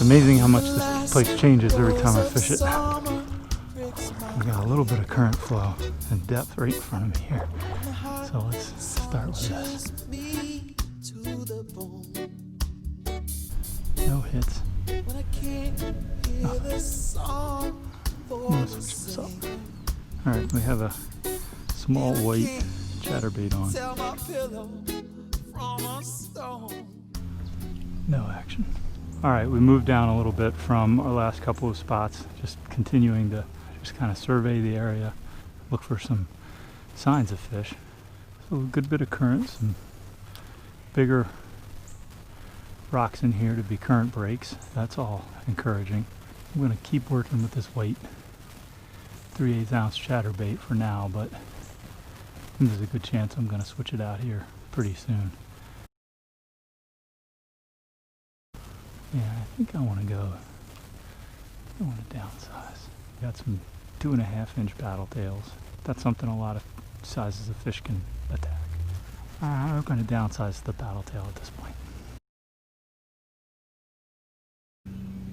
amazing how much this place changes every time I fish it. We got a little bit of current flow and depth right in front of me here. So let's start with this. No hits. Nothing. I'm gonna switch this up. Alright, we have a small white chatterbait on. No action. Alright, we moved down a little bit from our last couple of spots, just continuing to just kind of survey the area, look for some signs of fish. So a good bit of current, some bigger rocks in here to be current breaks. That's all encouraging. I'm going to keep working with this white 3/8 ounce chatterbait for now, but there's a good chance I'm going to switch it out here pretty soon. Yeah, I think I want to downsize. Got some 2.5 inch paddle tails. That's something a lot of sizes of fish can attack. I'm going to downsize the paddle tail at this point.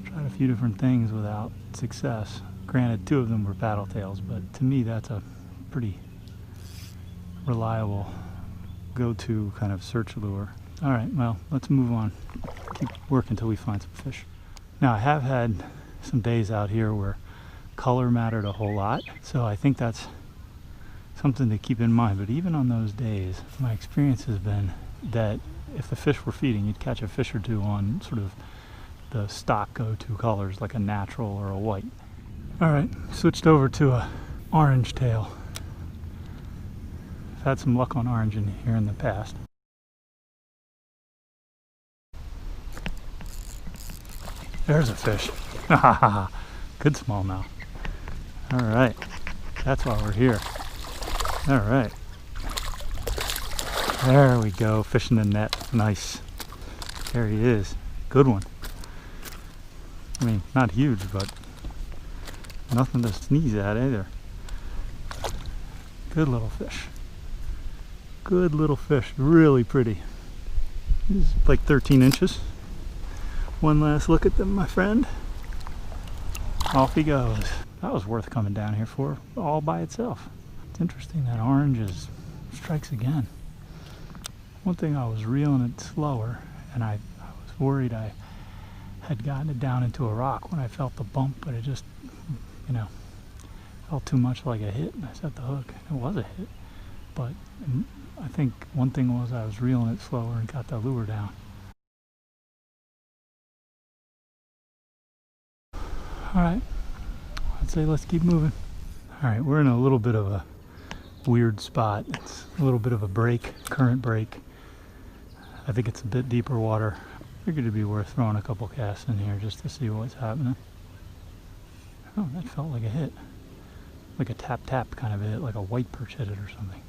Tried a few different things without success. Granted, 2 of them were paddle tails, but to me that's a pretty reliable go-to kind of search lure. Alright, well, let's move on. Keep working until we find some fish. Now, I have had some days out here where color mattered a whole lot, so I think that's something to keep in mind. But even on those days, my experience has been that if the fish were feeding, you'd catch a fish or two on sort of the stock go-to colors, like a natural or a white. Alright, switched over to a orange tail. I've had some luck on orange in here in the past. There's a fish. Good smallmouth. Alright, that's why we're here. Alright. There we go, fish in the net. Nice. There he is. Good one. I mean, not huge, but nothing to sneeze at either. Good little fish. Good little fish. Really pretty. He's like 13 inches. One last look at them, my friend. Off he goes. That was worth coming down here for all by itself. It's interesting that orange strikes again. One thing, I was reeling it slower, and I was worried I had gotten it down into a rock when I felt the bump, but it just, you know, felt too much like a hit, and I set the hook. It was a hit, but I think one thing was I was reeling it slower and got the lure down. Alright, I'd say let's keep moving. Alright, we're in a little bit of a weird spot. It's a little bit of a break, current break. I think it's a bit deeper water. Figured it'd be worth throwing a couple casts in here just to see what's happening. Oh, that felt like a hit. Like a tap-tap kind of a hit, like a white perch hit it or something.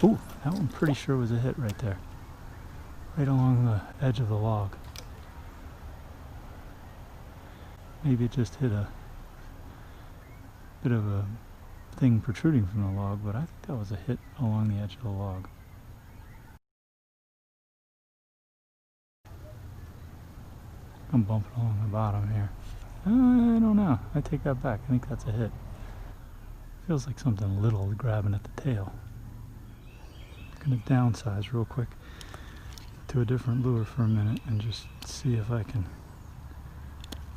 Ooh, that one pretty sure was a hit right there. Right along the edge of the log. Maybe it just hit a bit of a thing protruding from the log, but I think that was a hit along the edge of the log. I'm bumping along the bottom here. I don't know. I take that back. I think that's a hit. Feels like something little grabbing at the tail. I'm going to downsize real quick to a different lure for a minute and just see if I can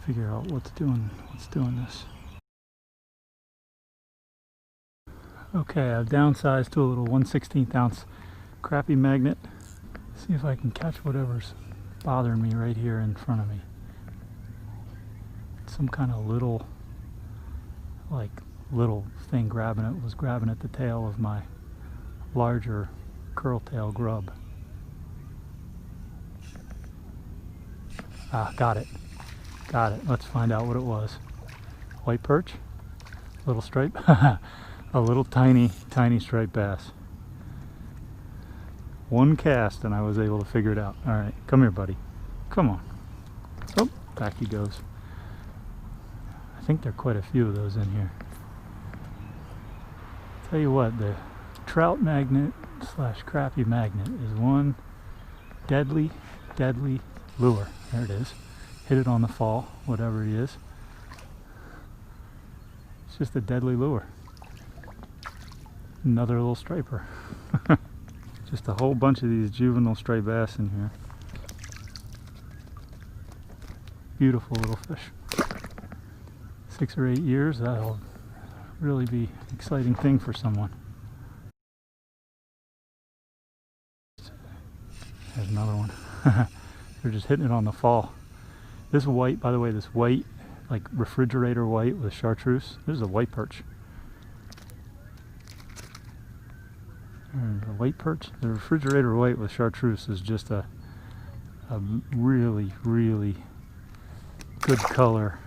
figure out what's doing this. Okay, I've downsized to a little 1/16 ounce Crappie Magnet. See if I can catch whatever's bothering me right here in front of me. Some kind of little thing was grabbing at the tail of my larger curltail grub. Ah, got it. Let's find out what it was. White perch? Little stripe? A little tiny striped bass. One cast and I was able to figure it out. Alright, come here, buddy. Come on. Oh, back he goes. I think there are quite a few of those in here. Tell you what, the trout magnet / crappie magnet is one deadly deadly lure. There it is. Hit it on the fall, whatever it is. It's just a deadly lure. Another little striper. Just a whole bunch of these juvenile stray bass in here. Beautiful little fish. 6 or 8 years, that'll really be an exciting thing for someone. There's another one. They're just hitting it on the fall. This white, by the way, this white, like refrigerator white with chartreuse, this is a white perch. There's a white perch. The refrigerator white with chartreuse is just a really, really good color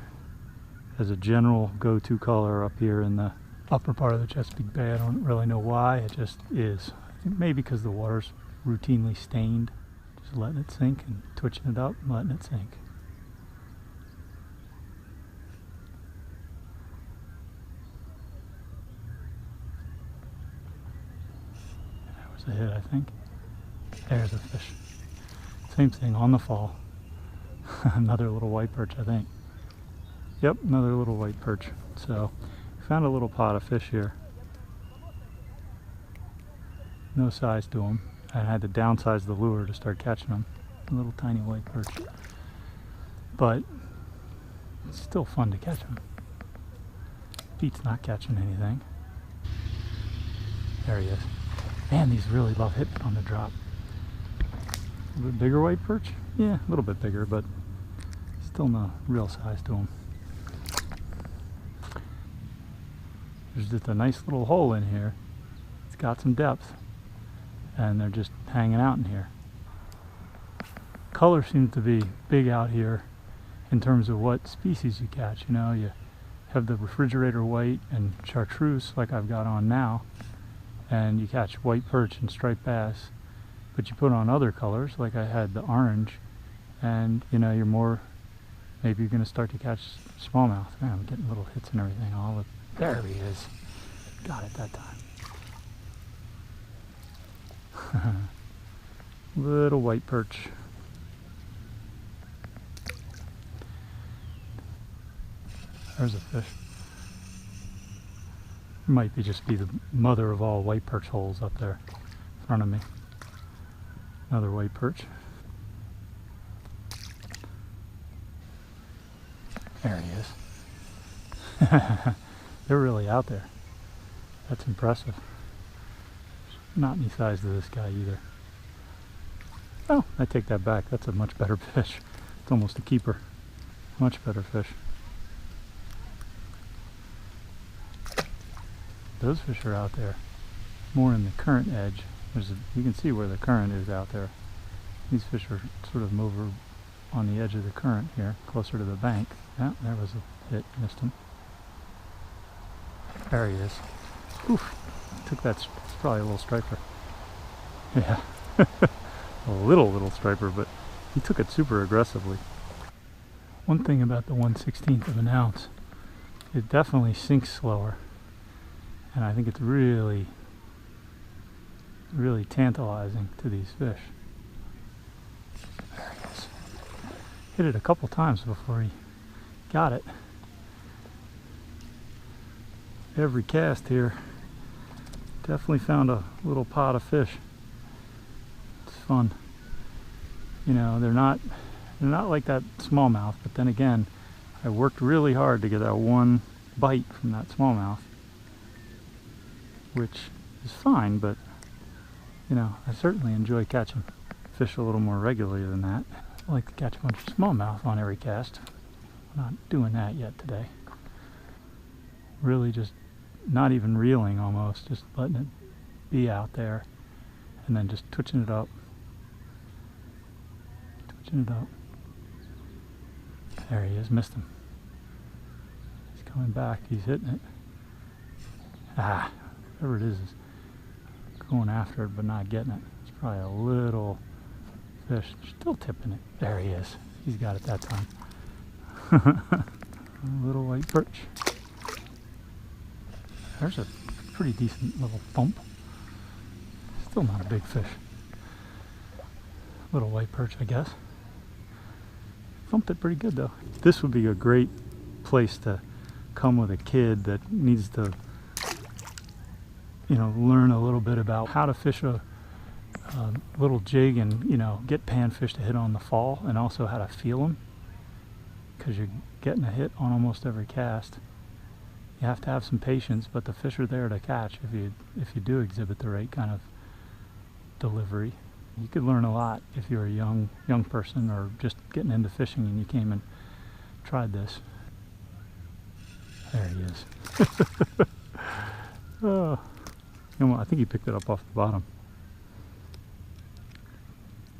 as a general go-to color up here in the upper part of the Chesapeake Bay. I don't really know why, it just is. I think maybe because the water's routinely stained. Just letting it sink and twitching it up and letting it sink. That was a hit, I think. There's a fish. Same thing on the fall. Another little white perch, I think. Yep, another little white perch. So, found a little pot of fish here. No size to them. I had to downsize the lure to start catching them. A little tiny white perch. But it's still fun to catch them. Beats not catching anything. There he is. Man, these really love hitting on the drop. A little bit bigger white perch? Yeah, a little bit bigger, but still no real size to them. There's just a nice little hole in here. It's got some depth. And they're just hanging out in here. Color seems to be big out here in terms of what species you catch. You know, you have the refrigerator white and chartreuse like I've got on now, and you catch white perch and striped bass, but you put on other colors like I had the orange, and you know, you're more, maybe you're going to start to catch smallmouth. Man, I'm getting little hits and everything. There he is. Got it that time. Little white perch. There's a fish. Might just be the mother of all white perch holes up there in front of me. Another white perch. There he is. They're really out there. That's impressive. Not any size to this guy either. Oh, I take that back. That's a much better fish. It's almost a keeper. Much better fish. Those fish are out there. More in the current edge. You can see where the current is out there. These fish are sort of over on the edge of the current here, closer to the bank. Yeah, there was a hit. Missed him. There he is. Oof. Took that. It's probably a little striper. Yeah. A little striper, but he took it super aggressively. One thing about the 1/16 of an ounce, it definitely sinks slower. And I think it's really, really tantalizing to these fish. There he is. Hit it a couple times before he got it. Every cast here definitely found a little pot of fish. It's fun. You know, they're not like that smallmouth, but then again, I worked really hard to get that one bite from that smallmouth, which is fine, but you know, I certainly enjoy catching fish a little more regularly than that. I like to catch a bunch of smallmouth on every cast. I'm not doing that yet today. Really just not even reeling almost, just letting it be out there and then just twitching it up. Twitching it up. There he is, missed him. He's coming back, he's hitting it. Ah, whatever it is going after it but not getting it. It's probably a little fish, still tipping it. There he is. He's got it that time. A little white perch. There's a pretty decent little thump. Still not a big fish. Little white perch, I guess. Thumped it pretty good though. This would be a great place to come with a kid that needs to, you know, learn a little bit about how to fish a little jig and, you know, get panfish to hit on the fall, and also how to feel them, because you're getting a hit on almost every cast. You have to have some patience, but the fish are there to catch if you do exhibit the right kind of delivery. You could learn a lot if you're a young person or just getting into fishing and you came and tried this. There he is. Oh, you know, I think he picked it up off the bottom.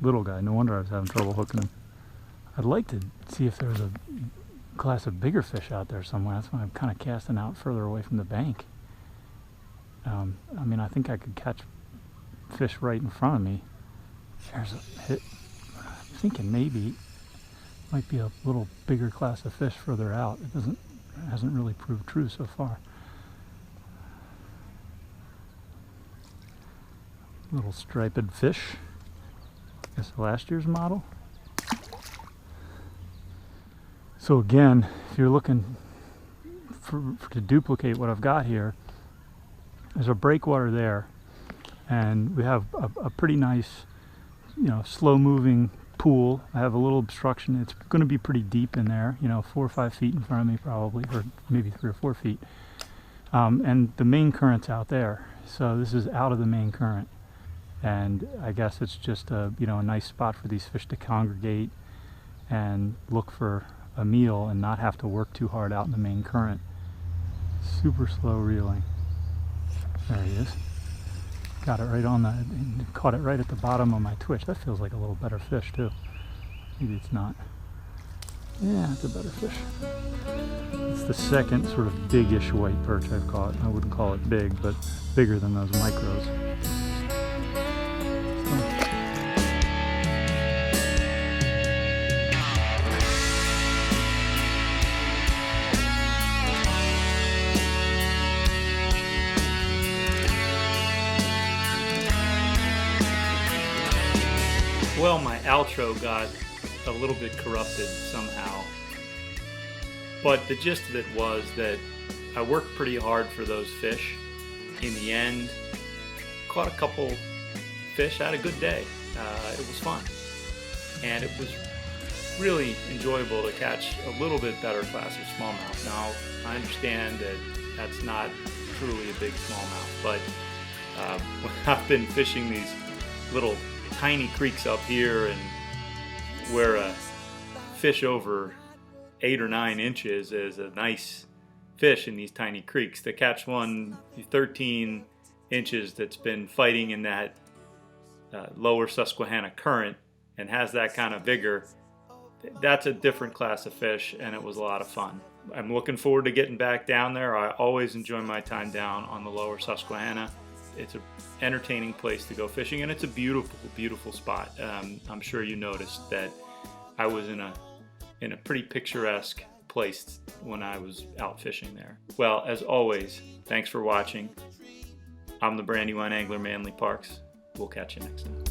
Little guy, no wonder I was having trouble hooking him. I'd like to see if there was a class of bigger fish out there somewhere. That's why I'm kind of casting out further away from the bank. I mean, I think I could catch fish right in front of me. There's a hit. I'm thinking maybe might be a little bigger class of fish further out. It hasn't really proved true so far. Little striped fish. I guess last year's model. So again, if you're looking to duplicate what I've got here, there's a breakwater there, and we have a pretty nice, you know, slow moving pool. I have a little obstruction. It's going to be pretty deep in there, you know, 4 or 5 feet in front of me probably, or maybe 3 or 4 feet. And the main current's out there, so this is out of the main current. And I guess it's just a, you know, a nice spot for these fish to congregate and look for a meal and not have to work too hard out in the main current. Super slow reeling. There he is. Got it right on the, caught it right at the bottom of my twitch. That feels like a little better fish too. Maybe it's not. Yeah, it's a better fish. It's the second sort of big-ish white perch I've caught. I wouldn't call it big, but bigger than those micros. Well, my outro got a little bit corrupted somehow, but the gist of it was that I worked pretty hard for those fish. In the end, caught a couple fish, had a good day. It was fun, and it was really enjoyable to catch a little bit better class of smallmouth. Now, I understand that that's not truly a big smallmouth, but when I've been fishing these little tiny creeks up here, and where a fish over 8 or 9 inches is a nice fish in these tiny creeks, to catch one 13 inches that's been fighting in that lower Susquehanna current and has that kind of vigor, that's a different class of fish, and it was a lot of fun. I'm looking forward to getting back down there. I always enjoy my time down on the lower Susquehanna. It's an entertaining place to go fishing, and it's a beautiful, beautiful spot. I'm sure you noticed that I was in a pretty picturesque place when I was out fishing there. Well, as always, thanks for watching. I'm the Brandywine Angler, Manly Parks. We'll catch you next time.